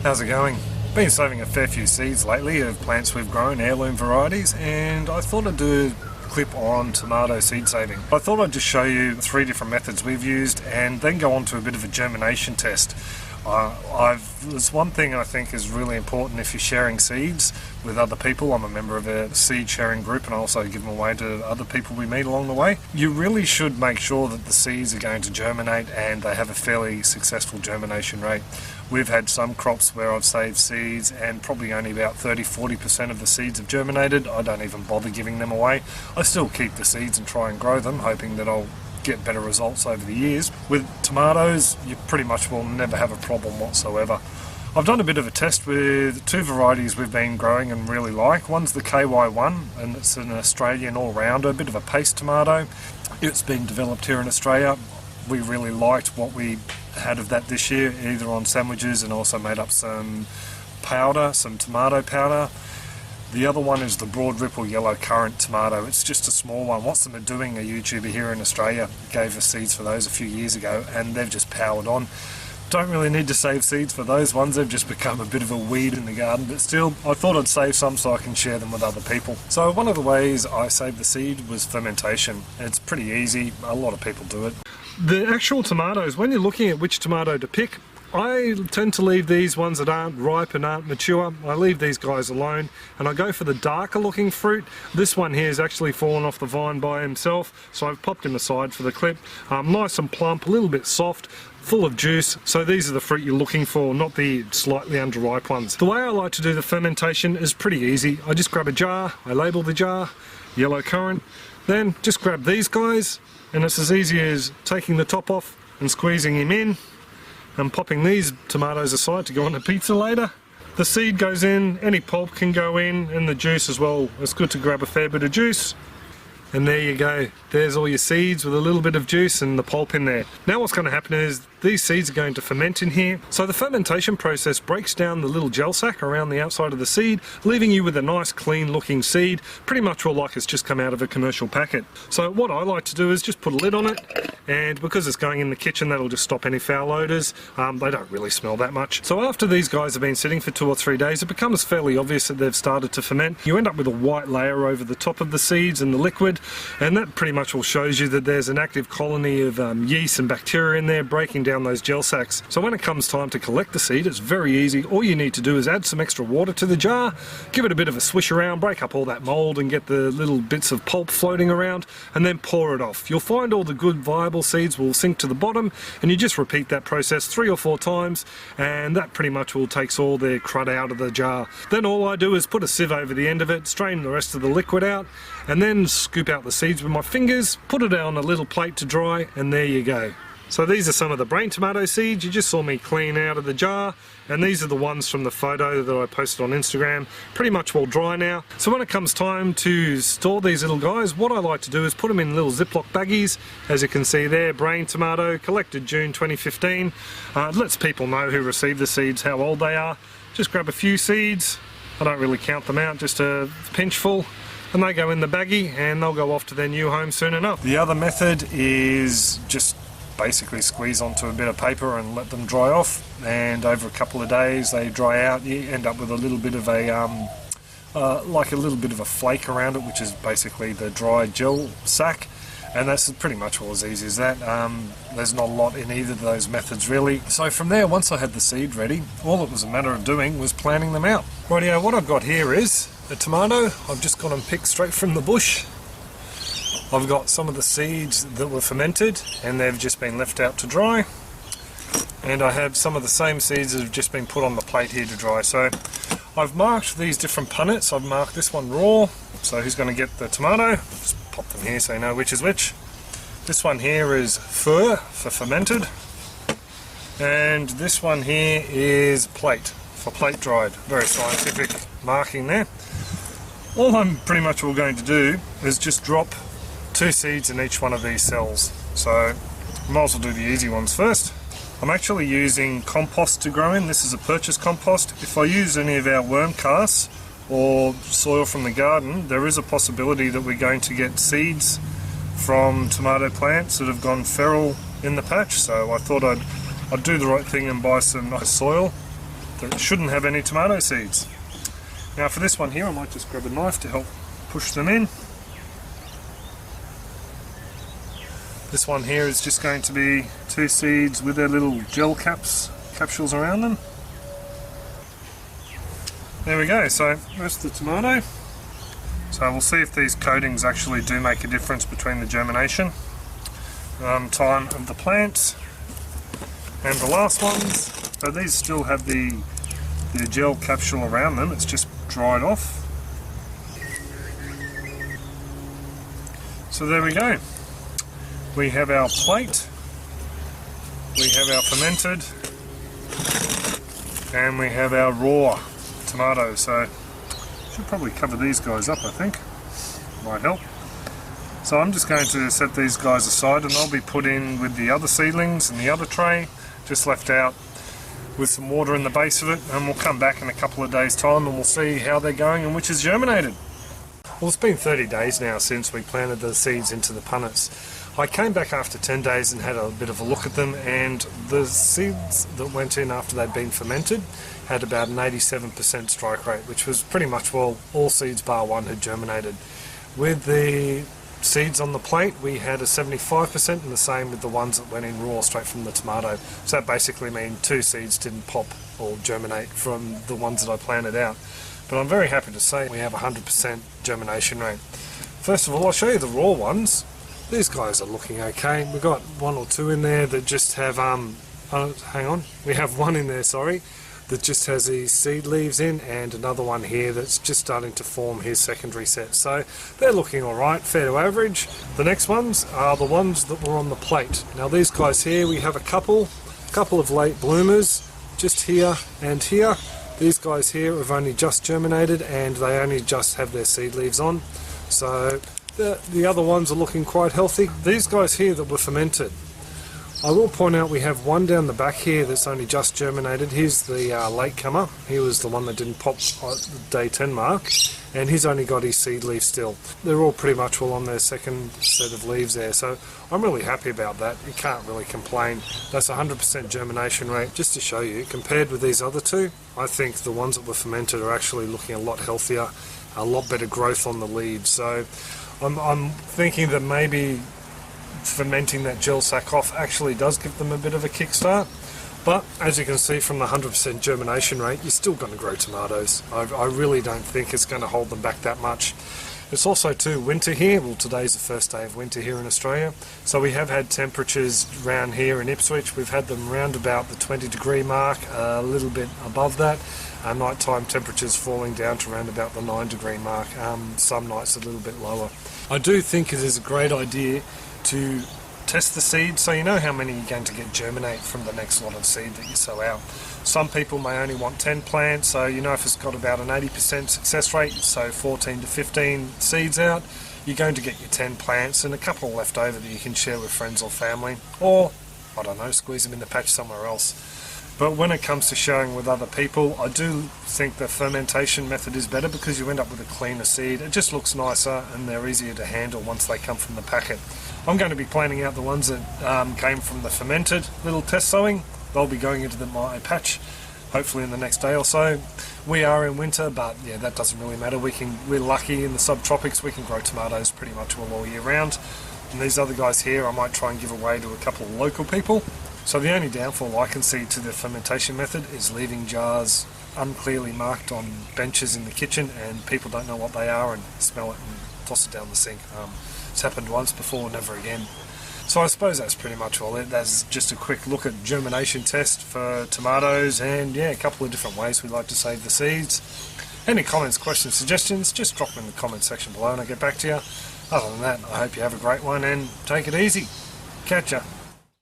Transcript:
How's it going? Been saving a fair few seeds lately of plants we've grown, heirloom varieties, and I thought I'd do a clip on tomato seed saving. I thought I'd just show you 3 different methods we've used and then go on to a bit of a germination test. There's one thing I think is really important if you're sharing seeds with other people. I'm a member of a seed sharing group and I also give them away to other people we meet along the way. You really should make sure that the seeds are going to germinate and they have a fairly successful germination rate. We've had some crops where I've saved seeds and probably only about 30-40% of the seeds have germinated. I don't even bother giving them away. I still keep the seeds and try and grow them, hoping that I'll get better results over the years. With tomatoes, you pretty much will never have a problem whatsoever. I've done a bit of a test with 2 varieties we've been growing and really like. One's the KY1 and it's an Australian all-rounder, a bit of a paste tomato. It's been developed here in Australia. We really liked what we had of that this year, either on sandwiches and also made up some powder, some tomato powder. The other one is the broad ripple yellow currant tomato. It's just a small one. What's them doing, a YouTuber here in Australia gave us seeds for those a few years ago and they've just powered on. Don't really need to save seeds for those ones, they've just become a bit of a weed in the garden, but still I thought I'd save some so I can share them with other people. So one of the ways I saved the seed was fermentation. It's pretty easy, a lot of people do it. The actual tomatoes, when you're looking at which tomato to pick, I tend to leave these ones that aren't ripe and aren't mature. I leave these guys alone and I go for the darker looking fruit. This one here has actually fallen off the vine by himself, so I've popped him aside for the clip. Nice and plump, a little bit soft, full of juice, so these are the fruit you're looking for, not the slightly underripe ones. The way I like to do the fermentation is pretty easy. I just grab a jar, I label the jar, yellow currant, then just grab these guys and it's as easy as taking the top off and squeezing him in and popping these tomatoes aside to go on a pizza later. The seed goes in, any pulp can go in, and the juice as well. It's good to grab a fair bit of juice. And there you go, there's all your seeds with a little bit of juice and the pulp in there. Now what's going to happen is these seeds are going to ferment in here. So the fermentation process breaks down the little gel sac around the outside of the seed, leaving you with a nice clean looking seed, pretty much all like it's just come out of a commercial packet. So what I like to do is just put a lid on it, and because it's going in the kitchen that'll just stop any foul odours. They don't really smell that much. So after these guys have been sitting for 2 or 3 days, it becomes fairly obvious that they've started to ferment. You end up with a white layer over the top of the seeds and the liquid, and that pretty much all shows you that there's an active colony of yeast and bacteria in there breaking down those gel sacs. So when it comes time to collect the seed, it's very easy. All you need to do is add some extra water to the jar, give it a bit of a swish around, break up all that mold and get the little bits of pulp floating around, and then pour it off. You'll find all the good viable seeds will sink to the bottom, and you just repeat that process 3 or 4 times, and that pretty much will takes all the crud out of the jar. Then all I do is put a sieve over the end of it, strain the rest of the liquid out, and then scoop out the seeds with my fingers, put it on a little plate to dry, and there you go. So these are some of the brain tomato seeds you just saw me clean out of the jar, and these are the ones from the photo that I posted on Instagram, pretty much all dry now. So when it comes time to store these little guys, what I like to do is put them in little Ziploc baggies. As you can see there, brain tomato, collected June 2015. It lets people know who received the seeds how old they are. Just grab a few seeds, I don't really count them out, just a pinch full, and they go in the baggie and they'll go off to their new home soon enough. The other method is just basically squeeze onto a bit of paper and let them dry off, and over a couple of days they dry out. You end up with a little bit of a like a little bit of a flake around it, which is basically the dry gel sac, and that's pretty much all as easy as that. There's not a lot in either of those methods really. So from there, once I had the seed ready, all it was a matter of doing was planting them out. Rightio, what I've got here is a tomato. I've just got them picked straight from the bush. I've got some of the seeds that were fermented and they've just been left out to dry, and I have some of the same seeds that have just been put on the plate here to dry. So I've marked these different punnets. I've marked this one raw, so who's going to get the tomato? Just pop them here so you know which is which. This one here is fur for fermented, and this one here is plate for plate dried. Very scientific marking there. All I'm pretty much all going to do is just drop 2 seeds in each one of these cells. So I might as well do the easy ones first. I'm actually using compost to grow in. This is a purchase compost. If I use any of our worm casts or soil from the garden, there is a possibility that we're going to get seeds from tomato plants that have gone feral in the patch. So I thought I'd do the right thing and buy some nice soil that shouldn't have any tomato seeds. Now for this one here, I might just grab a knife to help push them in. This one here is just going to be 2 seeds with their little gel capsules around them. There we go, so that's the tomato. So we'll see if these coatings actually do make a difference between the germination time of the plant and the last ones. So these still have the gel capsule around them, it's just dried off. So there we go. We have our plate, we have our fermented, and we have our raw tomatoes. So should probably cover these guys up, I think. Might help. So I'm just going to set these guys aside and they'll be put in with the other seedlings in the other tray, just left out with some water in the base of it, and we'll come back in a couple of days time and we'll see how they're going and which is germinated. Well, it's been 30 days now since we planted the seeds into the punnets. I came back after 10 days and had a bit of a look at them, and the seeds that went in after they'd been fermented had about an 87% strike rate, which was pretty much, well, all seeds bar one had germinated. With the seeds on the plate we had a 75%, and the same with the ones that went in raw straight from the tomato. So that basically means 2 seeds didn't pop or germinate from the ones that I planted out. But I'm very happy to say we have a 100% germination rate. First of all, I'll show you the raw ones. These guys are looking okay. We've got 1 or 2 in there that just have, hang on, we have 1 in there, sorry, that just has these seed leaves in, and another one here that's just starting to form his secondary set. So they're looking alright, fair to average. The next ones are the ones that were on the plate. Now these guys here, we have a couple of late bloomers, just here and here. These guys here have only just germinated and they only just have their seed leaves on. So the other ones are looking quite healthy. These guys here that were fermented, I will point out we have one down the back here that's only just germinated. Here's the late comer. He was the one that didn't pop at the day 10 mark, and he's only got his seed leaf still. They're all pretty much all on their second set of leaves there, so I'm really happy about that. You can't really complain. That's 100% germination rate. Just to show you, compared with these other 2, I think the ones that were fermented are actually looking a lot healthier, a lot better growth on the leaves. So I'm thinking that maybe fermenting that gel sac off actually does give them a bit of a kickstart. But as you can see from the 100% germination rate, you're still going to grow tomatoes. I really don't think it's going to hold them back that much. It's also too winter here. Well, today's the first day of winter here in Australia, so we have had temperatures around here in Ipswich. We've had them round about the 20-degree mark, a little bit above that. Nighttime temperatures falling down to around about the 9-degree mark. Some nights a little bit lower. I do think it is a great idea to test the seed so you know how many you're going to get germinate from the next lot of seed that you sow out. Some people may only want 10 plants, so you know if it's got about an 80% success rate, so 14 to 15 seeds out, you're going to get your 10 plants and a couple left over that you can share with friends or family, or, I don't know, squeeze them in the patch somewhere else. But when it comes to sharing with other people, I do think the fermentation method is better because you end up with a cleaner seed. It just looks nicer and they're easier to handle once they come from the packet. I'm going to be planting out the ones that came from the fermented little test sowing. They'll be going into my patch hopefully in the next day or so. We are in winter, but yeah, that doesn't really matter. We're lucky in the subtropics, we can grow tomatoes pretty much all year round. And these other guys here I might try and give away to a couple of local people. So the only downfall I can see to the fermentation method is leaving jars unclearly marked on benches in the kitchen and people don't know what they are and smell it and toss it down the sink. It's happened once before, never again. So I suppose that's pretty much all it. That's just a quick look at germination test for tomatoes, and yeah, a couple of different ways we like to save the seeds. Any comments, questions, suggestions, just drop them in the comment section below and I'll get back to you. Other than that, I hope you have a great one and take it easy. Catch ya.